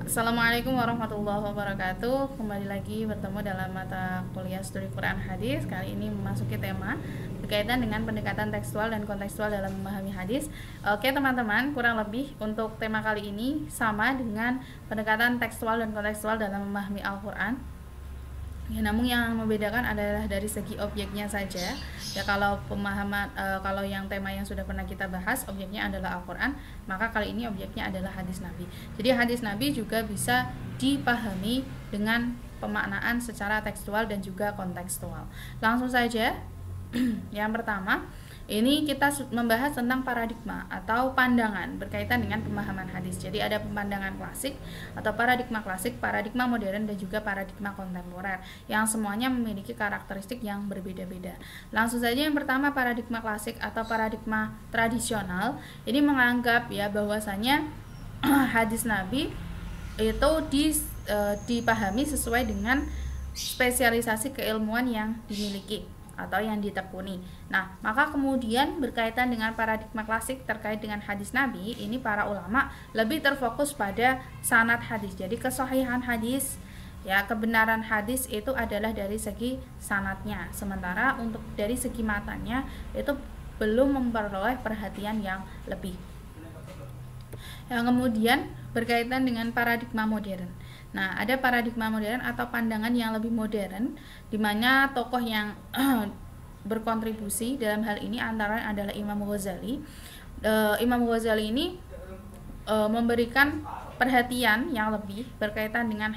Assalamualaikum warahmatullahi wabarakatuh. Kembali lagi bertemu dalam mata kuliah studi Quran Hadis. Kali ini memasuki tema berkaitan dengan pendekatan tekstual dan kontekstual dalam memahami hadis. Oke teman-teman, kurang lebih untuk tema kali ini sama dengan pendekatan tekstual dan kontekstual dalam memahami Al-Quran. Ya, namun yang membedakan adalah dari segi objeknya saja. Ya, kalau pemahaman kalau yang tema yang sudah pernah kita bahas objeknya adalah Al-Qur'an, maka kali ini objeknya adalah hadis Nabi. Jadi hadis Nabi juga bisa dipahami dengan pemaknaan secara tekstual dan juga kontekstual. Langsung saja. Yang pertama, ini kita membahas tentang paradigma atau pandangan berkaitan dengan pemahaman hadis. Jadi ada pandangan klasik atau paradigma klasik, paradigma modern dan juga paradigma kontemporer yang semuanya memiliki karakteristik yang berbeda-beda. Langsung saja yang pertama, paradigma klasik atau paradigma tradisional. Ini menganggap ya bahwasanya hadis Nabi itu dipahami sesuai dengan spesialisasi keilmuan yang dimiliki atau yang ditekuni. Nah, maka kemudian berkaitan dengan paradigma klasik terkait dengan hadis Nabi, ini para ulama lebih terfokus pada sanad hadis. Jadi kesahihan hadis, ya kebenaran hadis itu adalah dari segi sanadnya. Sementara untuk dari segi matanya itu belum memperoleh perhatian yang lebih. Yang kemudian berkaitan dengan paradigma modern. Nah, ada paradigma modern atau pandangan yang lebih modern, di mana tokoh yang berkontribusi dalam hal ini antara adalah Imam Ghazali. Imam Ghazali ini memberikan perhatian yang lebih berkaitan dengan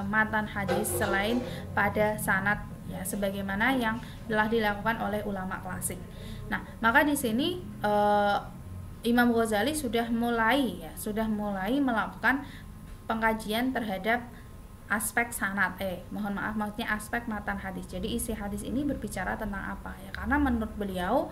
matan hadis selain pada sanad, ya sebagaimana yang telah dilakukan oleh ulama klasik. Nah, maka di sini Imam Ghazali sudah mulai melakukan pengkajian terhadap aspek sanad, maksudnya aspek matan hadis. Jadi isi hadis ini berbicara tentang apa ya? Karena menurut beliau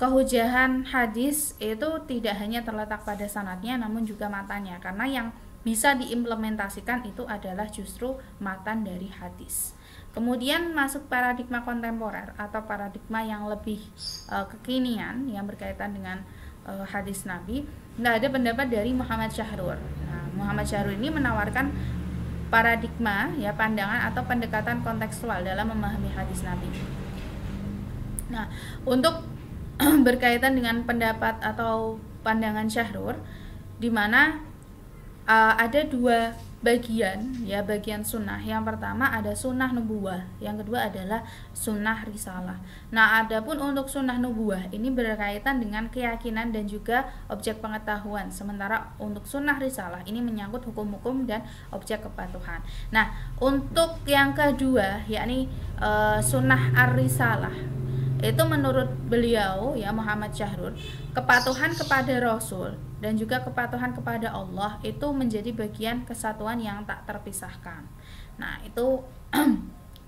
kehujahan hadis itu tidak hanya terletak pada sanadnya namun juga matanya. Karena yang bisa diimplementasikan itu adalah justru matan dari hadis. Kemudian masuk paradigma kontemporer atau paradigma yang lebih kekinian yang berkaitan dengan hadis Nabi. Nah, ada pendapat dari Muhammad Syahrur. Nah, Muhammad Syahrur ini menawarkan paradigma ya pandangan atau pendekatan kontekstual dalam memahami hadis Nabi. Nah, untuk berkaitan dengan pendapat atau pandangan Syahrur, di mana ada dua bagian ya, bagian sunnah. Yang pertama ada sunnah nubuwah, yang kedua adalah sunnah risalah. Nah, adapun untuk sunnah nubuwah ini berkaitan dengan keyakinan dan juga objek pengetahuan, sementara untuk sunnah risalah ini menyangkut hukum-hukum dan objek kepatuhan. Nah, untuk yang kedua yakni sunnah ar-risalah, itu menurut beliau ya Muhammad Syahrur, kepatuhan kepada Rasul dan juga kepatuhan kepada Allah itu menjadi bagian kesatuan yang tak terpisahkan. Nah, itu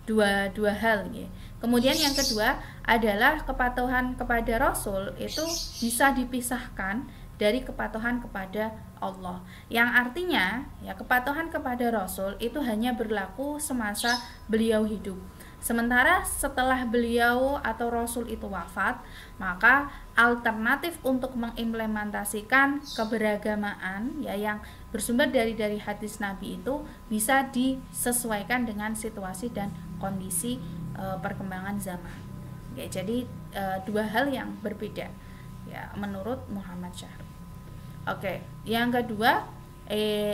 dua hal ya. Kemudian yang kedua adalah kepatuhan kepada Rasul itu bisa dipisahkan dari kepatuhan kepada Allah. Yang artinya ya kepatuhan kepada Rasul itu hanya berlaku semasa beliau hidup. Sementara setelah beliau atau Rasul itu wafat, maka alternatif untuk mengimplementasikan keberagamaan ya yang bersumber dari hadis Nabi itu bisa disesuaikan dengan situasi dan kondisi perkembangan zaman. Ya, jadi dua hal yang berbeda ya menurut Muhammad Syahrur. Oke, yang kedua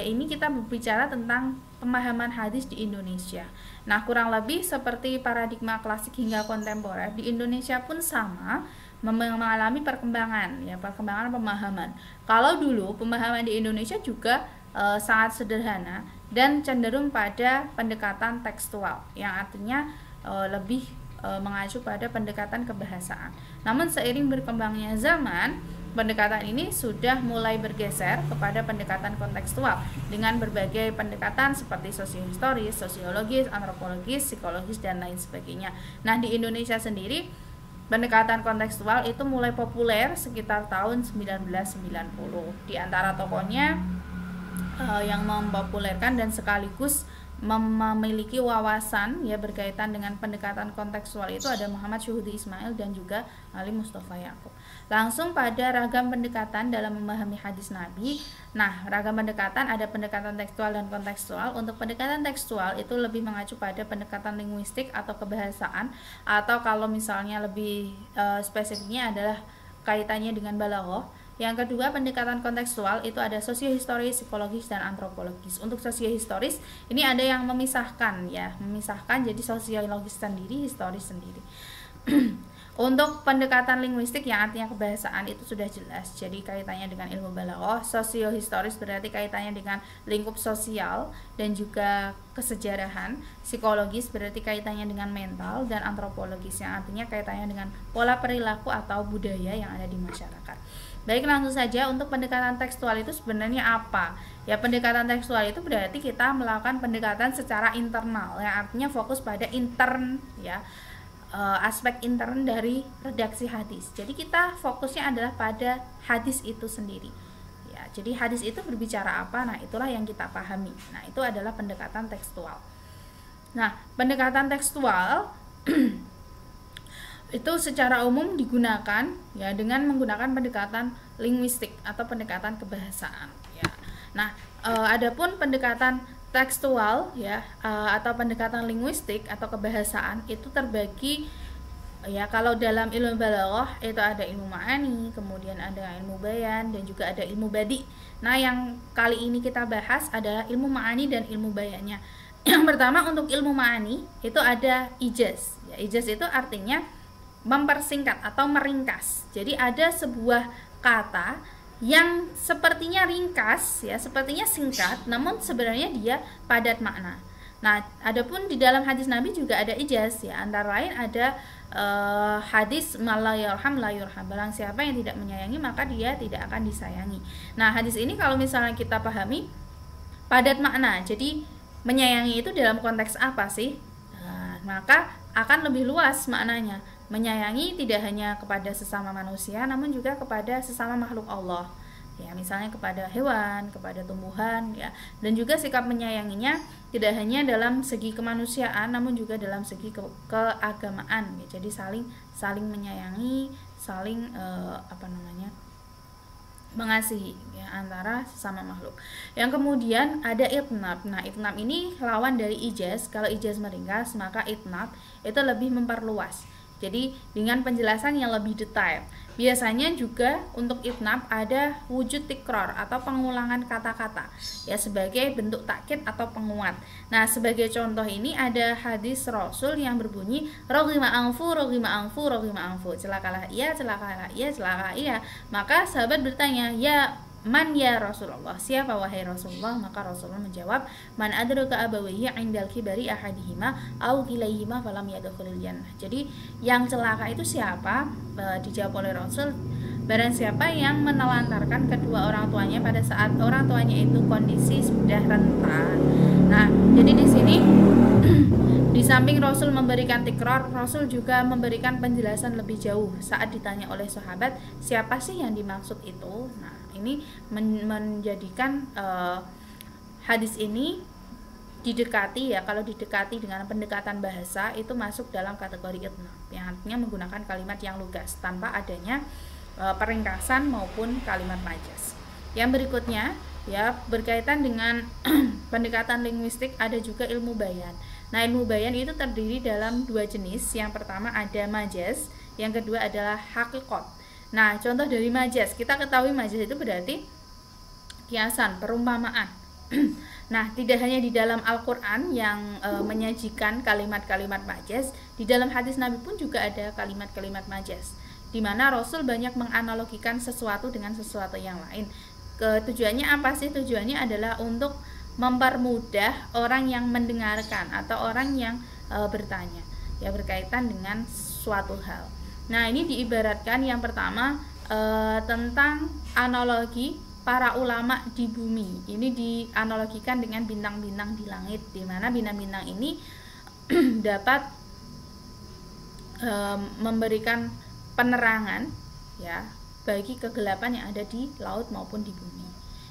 ini kita berbicara tentang pemahaman hadis di Indonesia. Nah, kurang lebih seperti paradigma klasik hingga kontemporer, di Indonesia pun sama mengalami perkembangan pemahaman. Kalau dulu pemahaman di Indonesia juga sangat sederhana dan cenderung pada pendekatan tekstual, yang artinya lebih mengacu pada pendekatan kebahasaan. Namun seiring berkembangnya zaman, pendekatan ini sudah mulai bergeser kepada pendekatan kontekstual dengan berbagai pendekatan seperti sosiohistoris, sosiologis, antropologis, psikologis, dan lain sebagainya. Nah, di Indonesia sendiri pendekatan kontekstual itu mulai populer sekitar tahun 1990. Di antara tokohnya yang mempopulerkan dan sekaligus memiliki wawasan ya berkaitan dengan pendekatan kontekstual itu ada Muhammad Syuhudi Ismail dan juga Ali Mustafa Yaakob. Langsung pada ragam pendekatan dalam memahami hadis Nabi. Nah, ragam pendekatan ada pendekatan tekstual dan kontekstual. Untuk pendekatan tekstual itu lebih mengacu pada pendekatan linguistik atau kebahasaan, atau kalau misalnya lebih spesifiknya adalah kaitannya dengan balaghah. Yang kedua, pendekatan kontekstual itu ada sosiohistoris, psikologis, dan antropologis. Untuk sosiohistoris ini ada yang memisahkan ya, memisahkan jadi sosiologis sendiri, historis sendiri. Untuk pendekatan linguistik yang artinya kebahasaan itu sudah jelas, jadi kaitannya dengan ilmu balaghah. Sosiohistoris berarti kaitannya dengan lingkup sosial dan juga kesejarahan. Psikologis berarti kaitannya dengan mental, dan antropologis yang artinya kaitannya dengan pola perilaku atau budaya yang ada di masyarakat. Baik, langsung saja untuk pendekatan tekstual itu sebenarnya apa? Ya, pendekatan tekstual itu berarti kita melakukan pendekatan secara internal, yang artinya fokus pada intern ya. Aspek intern dari redaksi hadis. Jadi kita fokusnya adalah pada hadis itu sendiri. Ya, jadi hadis itu berbicara apa? Nah, itulah yang kita pahami. Nah, itu adalah pendekatan tekstual. Nah, pendekatan tekstual itu secara umum digunakan ya dengan menggunakan pendekatan linguistik atau pendekatan kebahasaan. Ya. Nah, adapun pendekatan tekstual ya atau pendekatan linguistik atau kebahasaan itu terbagi ya, kalau dalam ilmu balaghah itu ada ilmu ma'ani, kemudian ada ilmu bayan, dan juga ada ilmu badi. Nah, yang kali ini kita bahas adalah ilmu ma'ani dan ilmu bayannya. Yang pertama, untuk ilmu ma'ani itu ada ijaz. Ya, ijaz itu artinya mempersingkat atau meringkas. Jadi ada sebuah kata yang sepertinya ringkas ya, sepertinya singkat, namun sebenarnya dia padat makna. Nah, adapun di dalam hadis Nabi juga ada ijaz ya, antara lain ada hadis la yarham la yurham, barang siapa yang tidak menyayangi maka dia tidak akan disayangi. Nah, hadis ini kalau misalnya kita pahami padat makna, jadi menyayangi itu dalam konteks apa sih? Nah, maka akan lebih luas maknanya. Menyayangi tidak hanya kepada sesama manusia, namun juga kepada sesama makhluk Allah. Ya, misalnya kepada hewan, kepada tumbuhan, ya. Dan juga sikap menyayanginya tidak hanya dalam segi kemanusiaan, namun juga dalam segi keagamaan. Ya. Jadi saling menyayangi, saling mengasihi ya, antara sesama makhluk. Yang kemudian ada itnab. Nah, itnab ini lawan dari ijaz. Kalau ijaz meringkas, maka itnab itu lebih memperluas. Jadi dengan penjelasan yang lebih detail. Biasanya juga untuk itnab ada wujud tikror atau pengulangan kata-kata ya, sebagai bentuk takkid atau penguat. Nah, sebagai contoh ini ada hadis Rasul yang berbunyi roghima anfu, roghima anfu, roghima anfu, celakalah ia, celakalah ia, celakalah ia. Maka sahabat bertanya, ya man ya Rasulullah, siapa wahai Rasulullah? Maka Rasulullah menjawab, man adraka abawayhi indal kibari ahadihima au kilaihima falam yadkhulul jannah. Jadi yang celaka itu siapa? Dijawab oleh Rasul, barang siapa yang menelantarkan kedua orang tuanya pada saat orang tuanya itu kondisi sudah rentan. Nah, jadi di sini di samping Rasul memberikan tikror, Rasul juga memberikan penjelasan lebih jauh saat ditanya oleh sahabat, siapa sih yang dimaksud itu? Nah, ini menjadikan hadis ini didekati ya, kalau didekati dengan pendekatan bahasa itu masuk dalam kategori itnab, yang artinya menggunakan kalimat yang lugas tanpa adanya peringkasan maupun kalimat majaz. Yang berikutnya ya, berkaitan dengan pendekatan linguistik ada juga ilmu bayan. Nah, ilmu bayan itu terdiri dalam dua jenis. Yang pertama ada majaz, yang kedua adalah haqiqat. Nah, contoh dari majaz, kita ketahui majaz itu berarti kiasan, perumpamaan. Nah, tidak hanya di dalam Al-Quran yang menyajikan kalimat-kalimat majaz, di dalam hadis Nabi pun juga ada kalimat-kalimat majaz, di mana Rasul banyak menganalogikan sesuatu dengan sesuatu yang lain. Tujuannya apa sih? Tujuannya adalah untuk mempermudah orang yang mendengarkan atau orang yang bertanya ya, berkaitan dengan suatu hal. Nah, ini diibaratkan yang pertama tentang analogi para ulama di bumi. Ini dianalogikan dengan bintang-bintang di langit, di mana bintang-bintang ini dapat memberikan penerangan ya bagi kegelapan yang ada di laut maupun di bumi.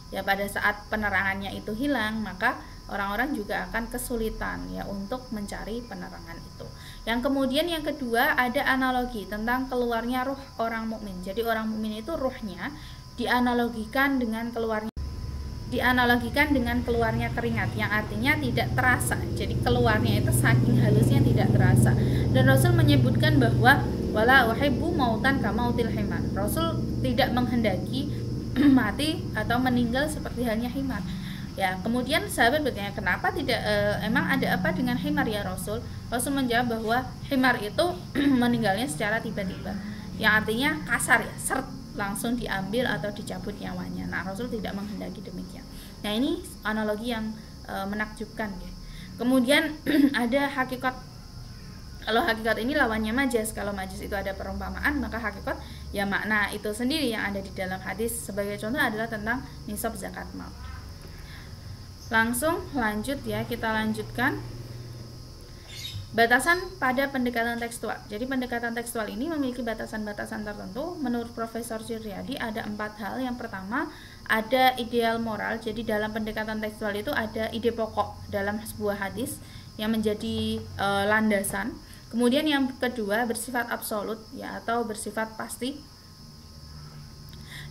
Ya, pada saat penerangannya itu hilang, maka orang-orang juga akan kesulitan ya untuk mencari penerangan itu. Yang kemudian yang kedua ada analogi tentang keluarnya ruh orang mukmin. Jadi orang mukmin itu ruhnya dianalogikan dengan keluarnya keringat, yang artinya tidak terasa. Jadi keluarnya itu saking halusnya tidak terasa. Dan Rasul menyebutkan bahwa wala uhibbu mautan kamautil himar. Rasul tidak menghendaki mati atau meninggal seperti halnya himar. Ya, kemudian sahabat bertanya, kenapa tidak emang ada apa dengan himar ya Rasul? Rasul menjawab bahwa himar itu meninggalnya secara tiba-tiba. Yang artinya kasar ya, seret, langsung diambil atau dicabut nyawanya. Nah, Rasul tidak menghendaki demikian. Nah, ini analogi yang menakjubkan ya. Kemudian ada hakikat. Kalau hakikat ini lawannya majaz. Kalau majaz itu ada perumpamaan, maka hakikat ya makna itu sendiri yang ada di dalam hadis. Sebagai contoh adalah tentang nisab zakat mal. Langsung lanjut ya, kita lanjutkan. Batasan pada pendekatan tekstual. Jadi pendekatan tekstual ini memiliki batasan-batasan tertentu. Menurut Profesor Suryadi ada 4 hal. Yang pertama ada ideal moral. Jadi dalam pendekatan tekstual itu ada ide pokok dalam sebuah hadis yang menjadi landasan. Kemudian yang kedua bersifat absolut ya, atau bersifat pasti.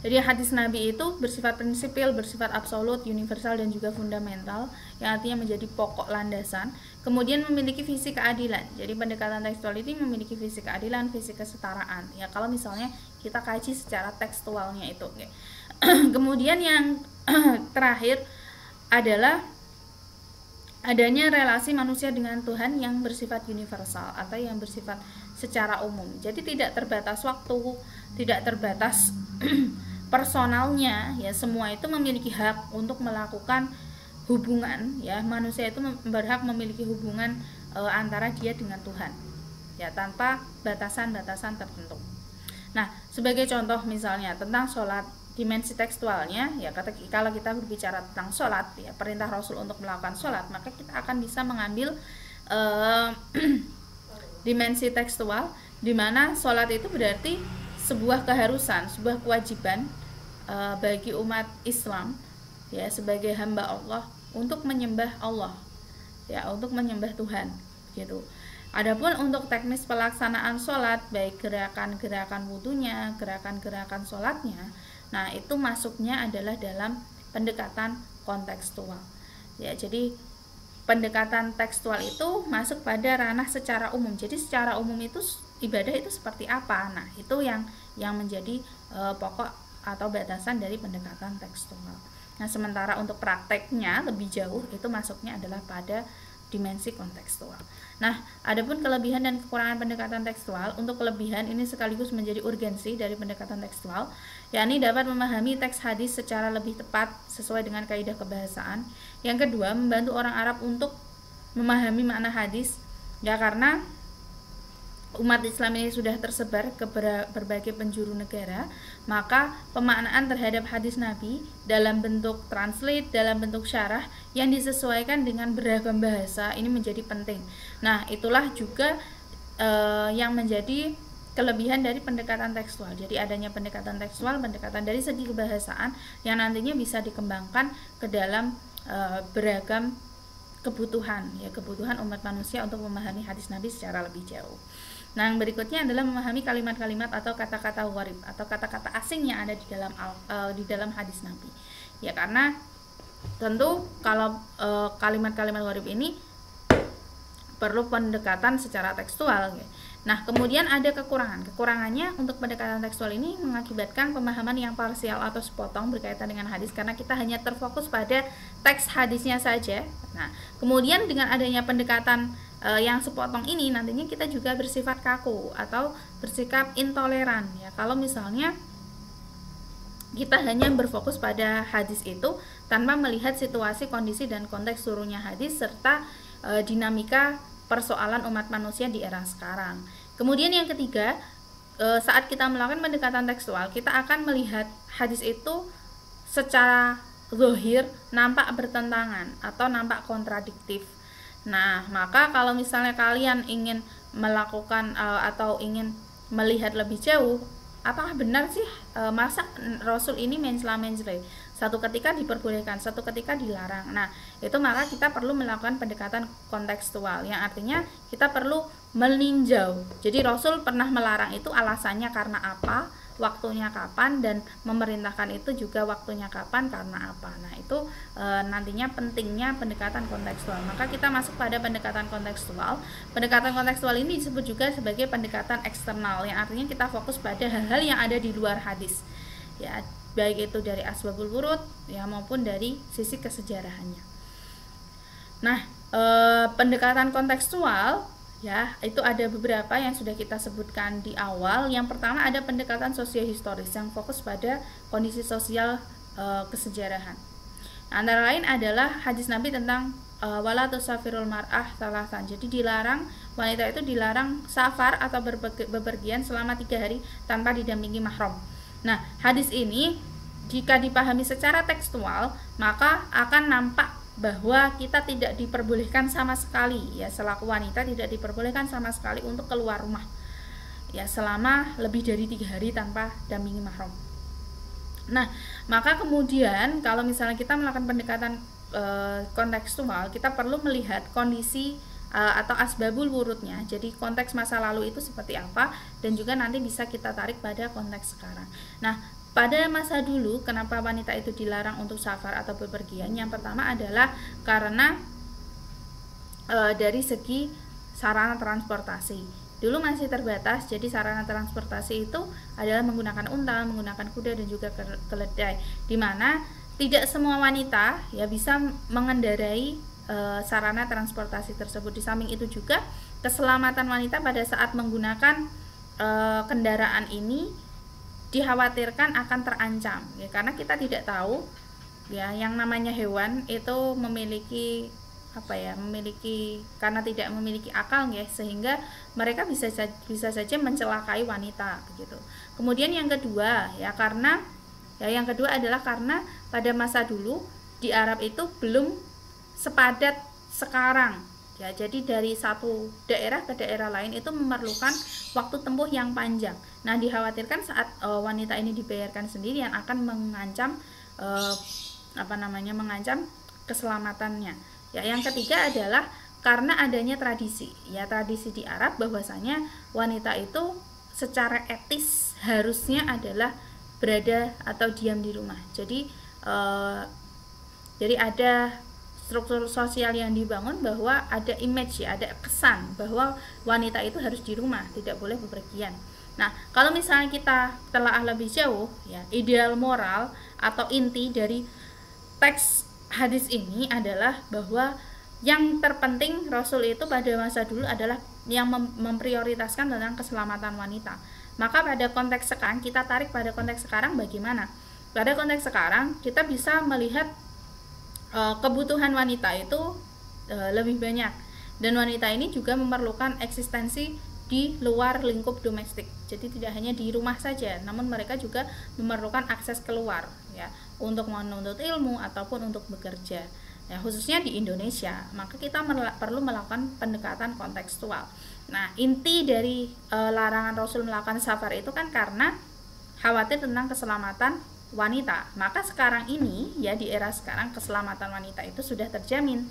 Jadi hadis Nabi itu bersifat prinsipil, bersifat absolut, universal dan juga fundamental, yang artinya menjadi pokok landasan. Kemudian memiliki visi keadilan. Jadi pendekatan tekstual ini memiliki visi keadilan, visi kesetaraan. Ya kalau misalnya kita kaji secara tekstualnya itu. Okay. Kemudian yang terakhir adalah adanya relasi manusia dengan Tuhan yang bersifat universal atau yang bersifat secara umum. Jadi tidak terbatas waktu, tidak terbatas personalnya ya, semua itu memiliki hak untuk melakukan hubungan ya. Manusia itu berhak memiliki hubungan antara dia dengan Tuhan ya, tanpa batasan-batasan tertentu. Nah, sebagai contoh misalnya tentang sholat, dimensi tekstualnya ya, kalau kita berbicara tentang sholat ya, perintah Rasul untuk melakukan sholat, maka kita akan bisa mengambil dimensi tekstual, di mana sholat itu berarti sebuah keharusan, sebuah kewajiban bagi umat Islam ya, sebagai hamba Allah untuk menyembah Allah ya, untuk menyembah Tuhan gitu. Adapun untuk teknis pelaksanaan sholat, baik gerakan-gerakan wudunya, gerakan-gerakan sholatnya, nah itu masuknya adalah dalam pendekatan kontekstual ya. Jadi pendekatan tekstual itu masuk pada ranah secara umum. Jadi secara umum itu ibadah itu seperti apa, nah itu yang menjadi pokok atau batasan dari pendekatan tekstual. Nah sementara untuk prakteknya lebih jauh itu masuknya adalah pada dimensi kontekstual. Nah, adapun kelebihan dan kekurangan pendekatan tekstual, untuk kelebihan ini sekaligus menjadi urgensi dari pendekatan tekstual, yakni dapat memahami teks hadis secara lebih tepat sesuai dengan kaidah kebahasaan. Yang kedua, membantu orang Arab untuk memahami makna hadis ya, karena umat Islam ini sudah tersebar ke berbagai penjuru negara, maka pemaknaan terhadap hadis Nabi dalam bentuk translate, dalam bentuk syarah yang disesuaikan dengan beragam bahasa ini menjadi penting. Nah, itulah juga yang menjadi kelebihan dari pendekatan tekstual. Jadi adanya pendekatan tekstual, pendekatan dari segi kebahasaan yang nantinya bisa dikembangkan ke dalam beragam kebutuhan ya, kebutuhan umat manusia untuk memahami hadis Nabi secara lebih jauh. Nah, yang berikutnya adalah memahami kalimat-kalimat atau kata-kata gharib atau kata-kata asing yang ada di dalam hadis Nabi. Ya, karena tentu kalau kalimat-kalimat gharib ini perlu pendekatan secara tekstual. Ya. Nah, kemudian ada kekurangan. Kekurangannya untuk pendekatan tekstual ini mengakibatkan pemahaman yang parsial atau sepotong berkaitan dengan hadis, karena kita hanya terfokus pada teks hadisnya saja. Nah, kemudian dengan adanya pendekatan yang sepotong ini nantinya kita juga bersifat kaku atau bersikap intoleran ya, kalau misalnya kita hanya berfokus pada hadis itu tanpa melihat situasi, kondisi dan konteks turunnya hadis serta dinamika persoalan umat manusia di era sekarang. Kemudian yang ketiga, saat kita melakukan pendekatan tekstual, kita akan melihat hadis itu secara zahir nampak bertentangan atau nampak kontradiktif. Nah, maka kalau misalnya kalian ingin melakukan atau ingin melihat lebih jauh, apakah benar sih masa Rasul ini mencela-mencela? satu ketika diperbolehkan, satu ketika dilarang. Nah, itu maka kita perlu melakukan pendekatan kontekstual, yang artinya kita perlu meninjau. Jadi Rasul pernah melarang itu alasannya karena apa, waktunya kapan, dan memerintahkan itu juga waktunya kapan, karena apa. Nah, itu nantinya pentingnya pendekatan kontekstual. Maka kita masuk pada pendekatan kontekstual. Pendekatan kontekstual ini disebut juga sebagai pendekatan eksternal, yang artinya kita fokus pada hal-hal yang ada di luar hadis, ya, baik itu dari asbabul wurud ya maupun dari sisi kesejarahannya. Nah, pendekatan kontekstual ya, itu ada beberapa yang sudah kita sebutkan di awal. Yang pertama ada pendekatan sosiohistoris yang fokus pada kondisi sosial kesejarahan. Antara lain adalah hadis Nabi tentang wala tusafirul mar'ah salasan. Jadi dilarang, wanita itu dilarang safar atau bepergian selama 3 hari tanpa didampingi mahram. Nah, hadis ini jika dipahami secara tekstual, maka akan nampak bahwa kita tidak diperbolehkan sama sekali, ya, selaku wanita tidak diperbolehkan sama sekali untuk keluar rumah, ya, selama lebih dari 3 hari tanpa dampingi mahram. Nah, maka kemudian kalau misalnya kita melakukan pendekatan kontekstual, kita perlu melihat kondisi atau asbabul wurudnya. Jadi konteks masa lalu itu seperti apa, dan juga nanti bisa kita tarik pada konteks sekarang. Nah, pada masa dulu, kenapa wanita itu dilarang untuk safar atau bepergian? Yang pertama adalah karena dari segi sarana transportasi. Dulu masih terbatas, jadi sarana transportasi itu adalah menggunakan unta, menggunakan kuda, dan juga keledai. Dimana tidak semua wanita ya bisa mengendarai sarana transportasi tersebut. Di samping itu juga keselamatan wanita pada saat menggunakan kendaraan ini dikhawatirkan akan terancam, ya, karena kita tidak tahu, ya, yang namanya hewan itu memiliki karena tidak memiliki akal, ya, sehingga mereka bisa saja mencelakai wanita begitu. Kemudian yang kedua adalah karena pada masa dulu di Arab itu belum sepadat sekarang. Ya, jadi dari satu daerah ke daerah lain itu memerlukan waktu tempuh yang panjang. Nah, dikhawatirkan saat wanita ini dibayarkan sendirian akan mengancam mengancam keselamatannya. Ya, yang ketiga adalah karena adanya tradisi. Ya, tradisi di Arab bahwasanya wanita itu secara etis harusnya adalah berada atau diam di rumah. Jadi ada struktur sosial yang dibangun bahwa ada image, ya, ada kesan bahwa wanita itu harus di rumah, tidak boleh bepergian. Nah, kalau misalnya kita telah lebih jauh, ya, ideal moral atau inti dari teks hadis ini adalah bahwa yang terpenting Rasul itu pada masa dulu adalah yang memprioritaskan tentang keselamatan wanita. Maka pada konteks sekarang, kita tarik pada konteks sekarang bagaimana? Pada konteks sekarang kita bisa melihat kebutuhan wanita itu lebih banyak, dan wanita ini juga memerlukan eksistensi di luar lingkup domestik. Jadi tidak hanya di rumah saja, namun mereka juga memerlukan akses keluar, ya, untuk menuntut ilmu ataupun untuk bekerja, ya, khususnya di Indonesia. Maka kita perlu melakukan pendekatan kontekstual. Nah, inti dari larangan Rasul melakukan safar itu kan karena khawatir tentang keselamatan wanita. Maka sekarang ini, ya, di era sekarang keselamatan wanita itu sudah terjamin,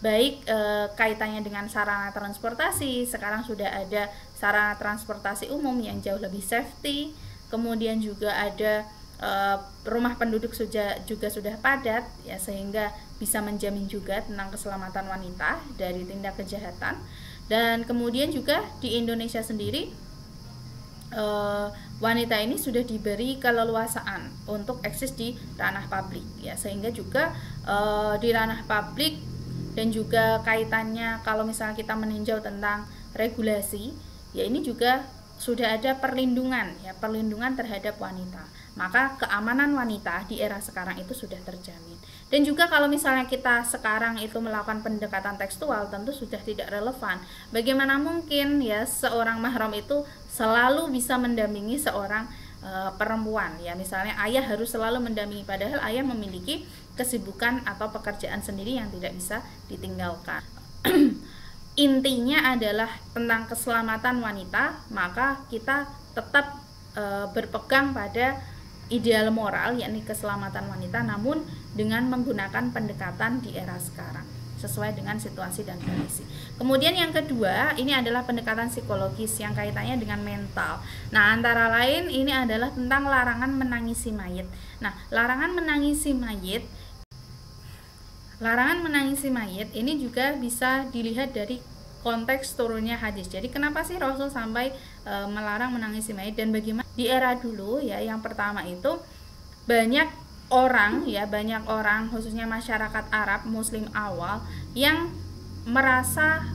baik kaitannya dengan sarana transportasi. Sekarang sudah ada sarana transportasi umum yang jauh lebih safety, kemudian juga ada rumah penduduk juga sudah padat, ya, sehingga bisa menjamin juga tentang keselamatan wanita dari tindak kejahatan. Dan kemudian juga di Indonesia sendiri wanita ini sudah diberi keleluasaan untuk eksis di ranah publik, ya, sehingga juga di ranah publik dan juga kaitannya kalau misalnya kita meninjau tentang regulasi, ya, ini juga sudah ada perlindungan, ya, perlindungan terhadap wanita. Maka keamanan wanita di era sekarang itu sudah terjamin. Dan juga kalau misalnya kita sekarang itu melakukan pendekatan tekstual, tentu sudah tidak relevan. Bagaimana mungkin, ya, seorang mahram itu selalu bisa mendampingi seorang perempuan, ya, misalnya ayah harus selalu mendampingi, padahal ayah memiliki kesibukan atau pekerjaan sendiri yang tidak bisa ditinggalkan. Intinya adalah tentang keselamatan wanita, maka kita tetap berpegang pada ideal moral, yakni keselamatan wanita, namun dengan menggunakan pendekatan di era sekarang sesuai dengan situasi dan kondisi. Kemudian yang kedua, ini adalah pendekatan psikologis yang kaitannya dengan mental. Nah, antara lain ini adalah tentang larangan menangisi mayit. Nah, larangan menangisi mayit ini juga bisa dilihat dari konteks turunnya hadis. Jadi kenapa sih Rasul sampai melarang menangisi mayit dan bagaimana di era dulu ya? Yang pertama itu banyak orang khususnya masyarakat Arab Muslim awal yang merasa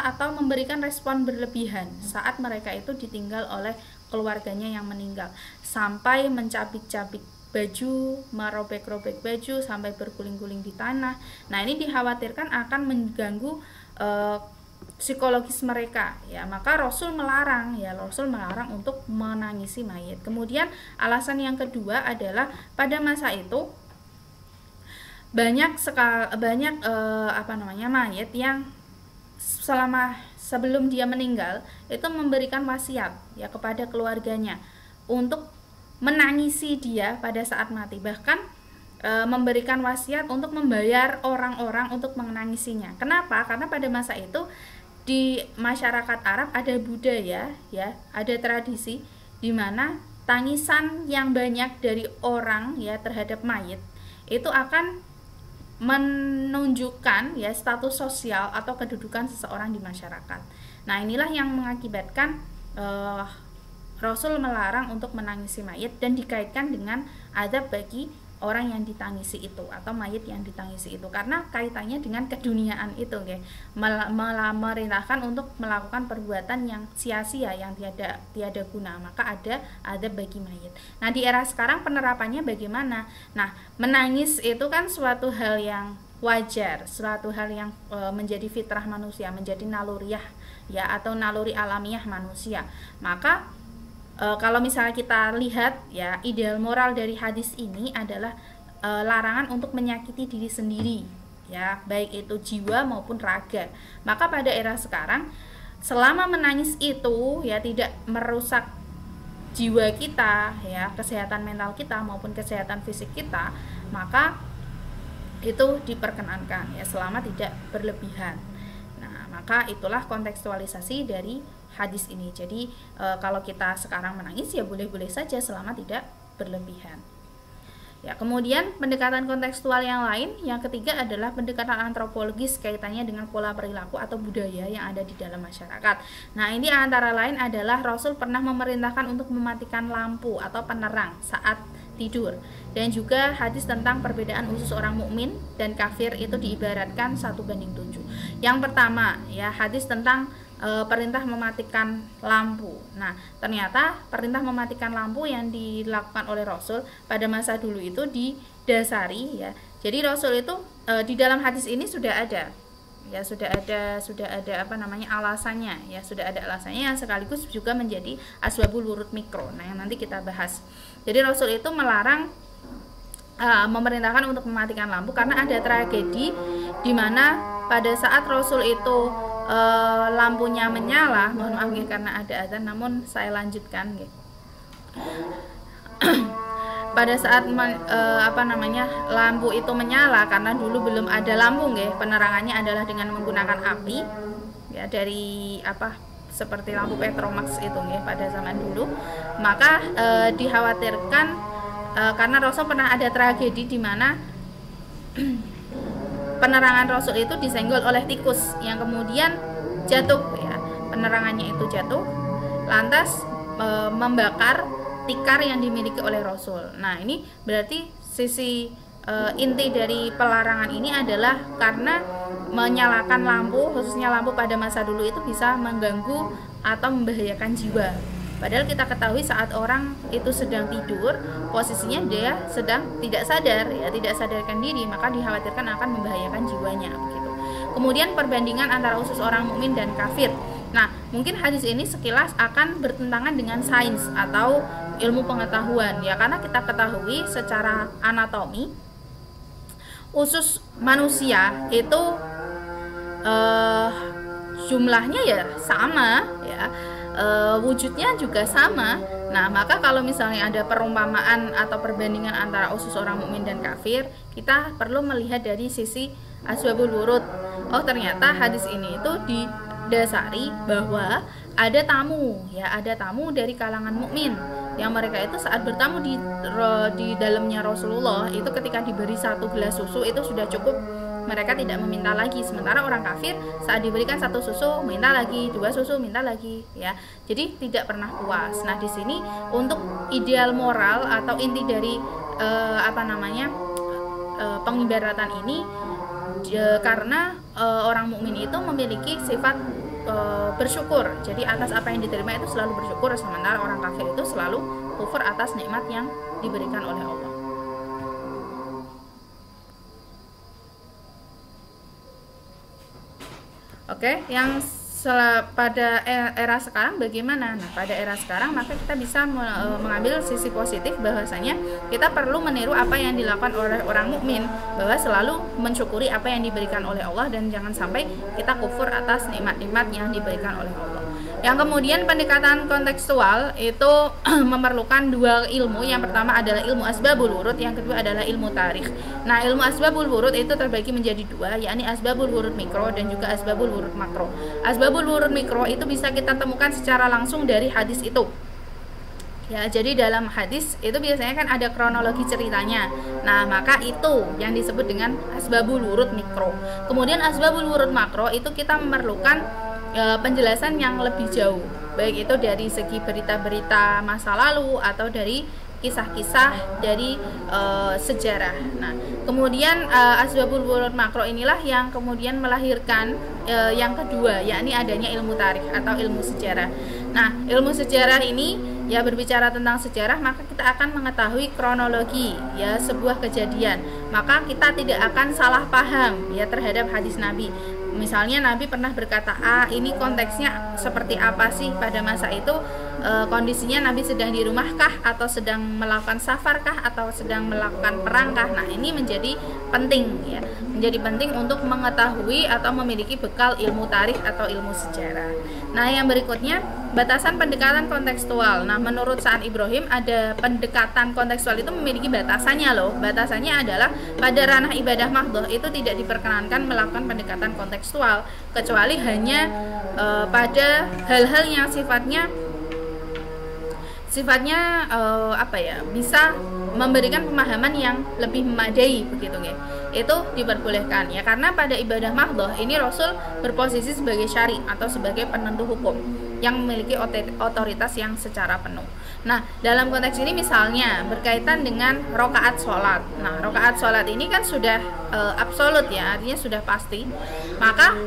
atau memberikan respon berlebihan saat mereka itu ditinggal oleh keluarganya yang meninggal, sampai mencabik-cabik baju, merobek-robek baju sampai berguling-guling di tanah. Nah, ini dikhawatirkan akan mengganggu psikologis mereka ya, maka Rasul melarang untuk menangisi mayit. Kemudian alasan yang kedua adalah pada masa itu banyak mayit yang sebelum dia meninggal itu memberikan wasiat ya kepada keluarganya untuk menangisi dia pada saat mati, bahkan memberikan wasiat untuk membayar orang-orang untuk menangisinya. Kenapa? Karena pada masa itu di masyarakat Arab ada budaya ya, ada tradisi di mana tangisan yang banyak dari orang ya terhadap mayit itu akan menunjukkan ya status sosial atau kedudukan seseorang di masyarakat. Nah, inilah yang mengakibatkan Rasul melarang untuk menangisi mayit dan dikaitkan dengan adab bagi orang yang ditangisi itu atau mayit yang ditangisi itu, karena kaitannya dengan keduniaan itu ya, merintahkan untuk melakukan perbuatan yang sia-sia, yang tiada guna, maka ada bagi mayit. Nah, di era sekarang penerapannya bagaimana? Nah, menangis itu kan suatu hal yang wajar, suatu hal yang menjadi fitrah manusia, menjadi naluriah ya, atau naluri alamiah manusia. Maka kalau misalnya kita lihat ya, ideal moral dari hadis ini adalah larangan untuk menyakiti diri sendiri ya, baik itu jiwa maupun raga. Maka pada era sekarang selama menangis itu ya tidak merusak jiwa kita ya, kesehatan mental kita maupun kesehatan fisik kita, maka itu diperkenankan ya selama tidak berlebihan. Nah, maka itulah kontekstualisasi dari hadis ini. Jadi kalau kita sekarang menangis ya boleh-boleh saja selama tidak berlebihan. Ya, kemudian pendekatan kontekstual yang lain, yang ketiga adalah pendekatan antropologis kaitannya dengan pola perilaku atau budaya yang ada di dalam masyarakat. Nah, ini antara lain adalah Rasul pernah memerintahkan untuk mematikan lampu atau penerang saat tidur, dan juga hadis tentang perbedaan usus orang mukmin dan kafir itu diibaratkan 1:7. Yang pertama ya, hadis tentang perintah mematikan lampu. Nah, ternyata perintah mematikan lampu yang dilakukan oleh Rasul pada masa dulu itu didasari ya. Jadi Rasul itu di dalam hadis ini sudah ada alasannya ya, sudah ada alasannya yang sekaligus juga menjadi asbabul wurud mikro. Nah, yang nanti kita bahas. Jadi Rasul itu memerintahkan untuk mematikan lampu karena ada tragedi di mana pada saat Rasul itu lampunya menyala, mohon maaf ya, karena ada azan, namun saya lanjutkan ya. Pada saat lampu itu menyala, karena dulu belum ada lampu ya, penerangannya adalah dengan menggunakan api ya, dari seperti lampu Petromax itu ya pada zaman dulu. Maka dikhawatirkan karena Rasul pernah ada tragedi di mana penerangan Rasul itu disenggol oleh tikus yang kemudian jatuh ya, penerangannya itu jatuh lantas membakar tikar yang dimiliki oleh Rasul. Nah, ini berarti sisi inti dari pelarangan ini adalah karena menyalakan lampu, khususnya lampu pada masa dulu itu bisa mengganggu atau membahayakan jiwa. Padahal kita ketahui saat orang itu sedang tidur, posisinya dia sedang tidak sadar ya, tidak sadarkan diri, maka dikhawatirkan akan membahayakan jiwanya begitu. Kemudian perbandingan antara usus orang mukmin dan kafir. Nah, mungkin hadis ini sekilas akan bertentangan dengan sains atau ilmu pengetahuan ya, karena kita ketahui secara anatomi usus manusia itu jumlahnya ya sama ya. wujudnya juga sama. Nah, maka kalau misalnya ada perumpamaan atau perbandingan antara usus orang mukmin dan kafir, kita perlu melihat dari sisi asbabul wurud. Oh, ternyata hadis ini itu didasari bahwa ada tamu, ya, ada tamu dari kalangan mukmin yang mereka itu saat bertamu di dalamnya Rasulullah itu ketika diberi 1 gelas susu itu sudah cukup, mereka tidak meminta lagi. Sementara orang kafir saat diberikan 1 susu minta lagi, 2 susu minta lagi, ya. Jadi tidak pernah puas. Nah, di sini untuk ideal moral atau inti dari pengibaratan ini, karena orang mukmin itu memiliki sifat bersyukur. Jadi atas apa yang diterima itu selalu bersyukur, sementara orang kafir itu selalu kufur atas nikmat yang diberikan oleh Allah. Oke, yang pada era sekarang bagaimana? Nah, pada era sekarang maka kita bisa mengambil sisi positif bahwasanya kita perlu meniru apa yang dilakukan oleh orang mukmin, bahwa selalu mensyukuri apa yang diberikan oleh Allah dan jangan sampai kita kufur atas nikmat-nikmat yang diberikan oleh Allah. Yang kemudian pendekatan kontekstual itu memerlukan 2 ilmu. Yang pertama adalah ilmu asbabul wurud, yang kedua adalah ilmu tarikh. Nah, ilmu asbabul wurud itu terbagi menjadi 2, yakni asbabul wurud mikro dan juga asbabul wurud makro. Asbabul wurud mikro itu bisa kita temukan secara langsung dari hadis itu. Ya, jadi dalam hadis itu biasanya kan ada kronologi ceritanya. Nah, maka itu yang disebut dengan asbabul wurud mikro. Kemudian asbabul wurud makro itu kita memerlukan penjelasan yang lebih jauh, baik itu dari segi berita-berita masa lalu atau dari kisah-kisah dari sejarah. Nah, kemudian asbabul wurud makro inilah yang kemudian melahirkan yang kedua, yakni adanya ilmu tarikh atau ilmu sejarah. Nah, ilmu sejarah ini ya berbicara tentang sejarah, maka kita akan mengetahui kronologi ya sebuah kejadian. Maka kita tidak akan salah paham ya terhadap hadis Nabi. Misalnya Nabi pernah berkata A, ini konteksnya seperti apa sih pada masa itu, kondisinya Nabi sedang di rumahkah atau sedang melakukan safarkah atau sedang melakukan perangkah. Nah, ini menjadi penting ya, menjadi penting untuk mengetahui atau memiliki bekal ilmu tarikh atau ilmu sejarah. Nah, yang berikutnya batasan pendekatan kontekstual. Nah, menurut Sa'ad Ibrahim ada pendekatan kontekstual itu memiliki batasannya loh. Batasannya adalah pada ranah ibadah mahdhah itu tidak diperkenankan melakukan pendekatan kontekstual kecuali hanya pada hal-hal yang sifatnya bisa memberikan pemahaman yang lebih memadai begitu ya. Itu diperbolehkan ya, karena pada ibadah mahdhah ini Rasul berposisi sebagai syari atau sebagai penentu hukum yang memiliki otoritas yang secara penuh. Nah, dalam konteks ini misalnya berkaitan dengan rakaat sholat. Nah, rakaat sholat ini kan sudah absolut ya, artinya sudah pasti. Maka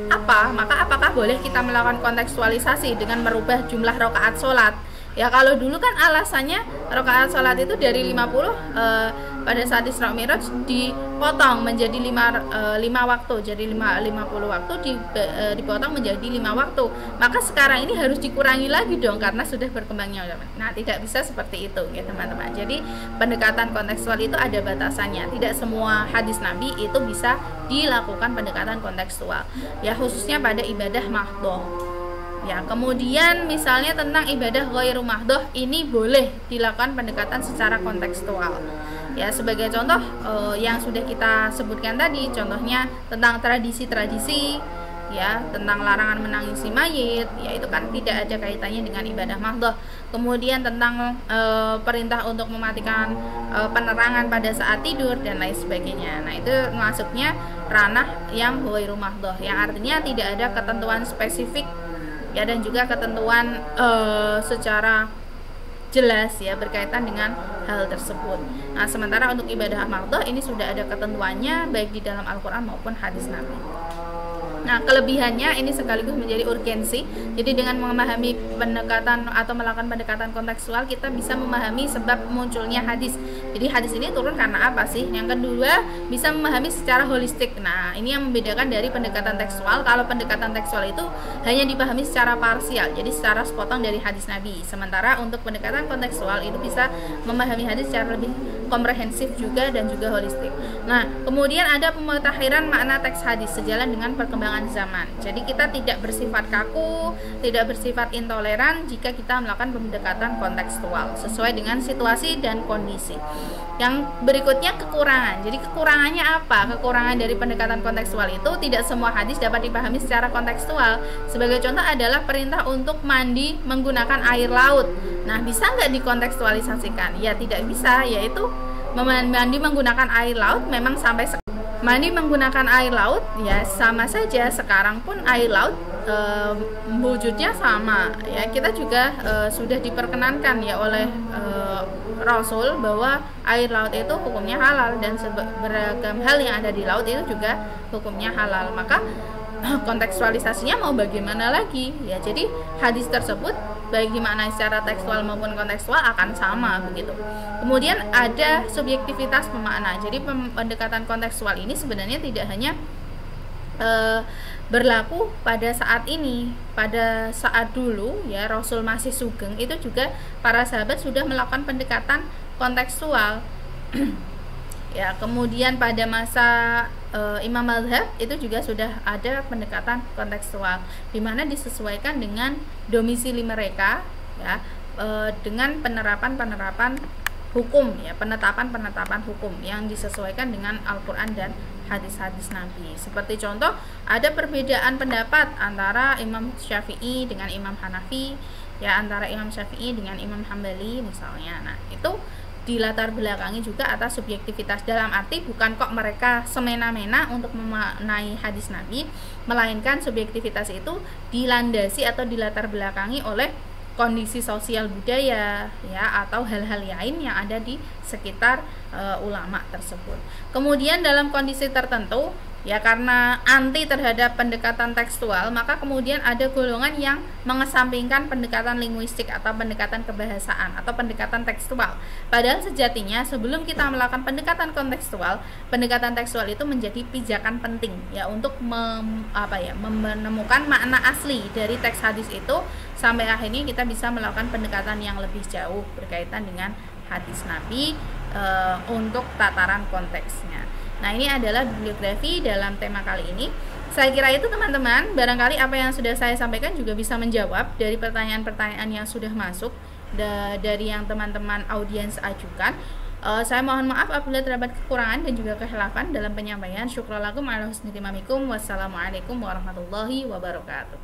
apakah boleh kita melakukan kontekstualisasi dengan merubah jumlah rakaat sholat? Ya, kalau dulu kan alasannya rakaat sholat itu dari 50 pada saat Isra Mi'raj dipotong menjadi 5 waktu, jadi 50 waktu dipotong menjadi 5 waktu. Maka sekarang ini harus dikurangi lagi dong karena sudah berkembangnya. Nah, tidak bisa seperti itu ya teman-teman. Jadi pendekatan kontekstual itu ada batasannya. Tidak semua hadis Nabi itu bisa dilakukan pendekatan kontekstual. Ya, khususnya pada ibadah mahdhah. Ya, kemudian misalnya tentang ibadah ghairu mahdhah ini boleh dilakukan pendekatan secara kontekstual. Ya, sebagai contoh yang sudah kita sebutkan tadi, contohnya tentang tradisi-tradisi ya, tentang larangan menangisi mayit, ya itu kan tidak ada kaitannya dengan ibadah mahdhah. Kemudian tentang perintah untuk mematikan penerangan pada saat tidur dan lain sebagainya. Nah, itu masuknya ranah yang ghairu mahdhah, yang artinya tidak ada ketentuan spesifik ya, dan juga ketentuan secara jelas ya berkaitan dengan hal tersebut. Nah, sementara untuk ibadah mahdhah ini sudah ada ketentuannya baik di dalam Al-Quran maupun hadis Nabi. Nah, kelebihannya ini sekaligus menjadi urgensi. Jadi dengan memahami pendekatan atau melakukan pendekatan kontekstual, kita bisa memahami sebab munculnya hadis. Jadi hadis ini turun karena apa sih? Yang kedua, bisa memahami secara holistik. Nah, ini yang membedakan dari pendekatan tekstual. Kalau pendekatan tekstual itu hanya dipahami secara parsial, jadi secara sepotong dari hadis Nabi. Sementara untuk pendekatan kontekstual itu bisa memahami hadis secara lebih komprehensif juga dan juga holistik. Nah, kemudian ada pemutakhiran makna teks hadis sejalan dengan perkembangan zaman. Jadi kita tidak bersifat kaku, tidak bersifat intoleran jika kita melakukan pendekatan kontekstual sesuai dengan situasi dan kondisi. Yang berikutnya kekurangan. Jadi kekurangannya apa? Kekurangan dari pendekatan kontekstual itu tidak semua hadis dapat dipahami secara kontekstual. Sebagai contoh adalah perintah untuk mandi menggunakan air laut. Nah, bisa nggak dikontekstualisasikan? Ya tidak bisa, yaitu mandi menggunakan air laut memang sampai mandi menggunakan air laut ya sama saja. Sekarang pun air laut wujudnya sama ya. Kita juga sudah diperkenankan ya oleh Rasul bahwa air laut itu hukumnya halal dan beragam hal yang ada di laut itu juga hukumnya halal. Maka kontekstualisasinya mau bagaimana lagi ya. Jadi hadis tersebut baik dimaknai secara tekstual maupun kontekstual akan sama begitu. Kemudian ada subjektivitas pemakna. Jadi pendekatan kontekstual ini sebenarnya tidak hanya berlaku pada saat ini, pada saat dulu ya Rasul masih sugeng itu juga para sahabat sudah melakukan pendekatan kontekstual. Ya, kemudian pada masa Imam Mazhab itu juga sudah ada pendekatan kontekstual di mana disesuaikan dengan domisili mereka ya, dengan penerapan hukum ya, penetapan hukum yang disesuaikan dengan Al-Qur'an dan hadis-hadis Nabi. Seperti contoh ada perbedaan pendapat antara Imam Syafi'i dengan Imam Hanafi ya, antara Imam Syafi'i dengan Imam Hambali misalnya. Nah, itu dilatar belakangi juga atas subjektivitas, dalam arti bukan kok mereka semena-mena untuk memaknai hadis Nabi, melainkan subjektivitas itu dilandasi atau dilatar belakangi oleh kondisi sosial budaya ya, atau hal-hal lain yang ada di sekitar ulama tersebut. Kemudian dalam kondisi tertentu ya, karena anti terhadap pendekatan tekstual, maka kemudian ada golongan yang mengesampingkan pendekatan linguistik atau pendekatan kebahasaan atau pendekatan tekstual. Padahal sejatinya sebelum kita melakukan pendekatan kontekstual, pendekatan tekstual itu menjadi pijakan penting ya untuk menemukan makna asli dari teks hadis itu, sampai akhirnya kita bisa melakukan pendekatan yang lebih jauh berkaitan dengan hadis Nabi untuk tataran konteksnya. Nah, ini adalah bibliografi dalam tema kali ini. Saya kira itu teman-teman, barangkali apa yang sudah saya sampaikan juga bisa menjawab dari pertanyaan-pertanyaan yang sudah masuk dari yang teman-teman audiens ajukan. Saya mohon maaf apabila terdapat kekurangan dan juga kekhilafan dalam penyampaian. Syukur lakum ala husni timamikum. Wassalamualaikum warahmatullahi wabarakatuh.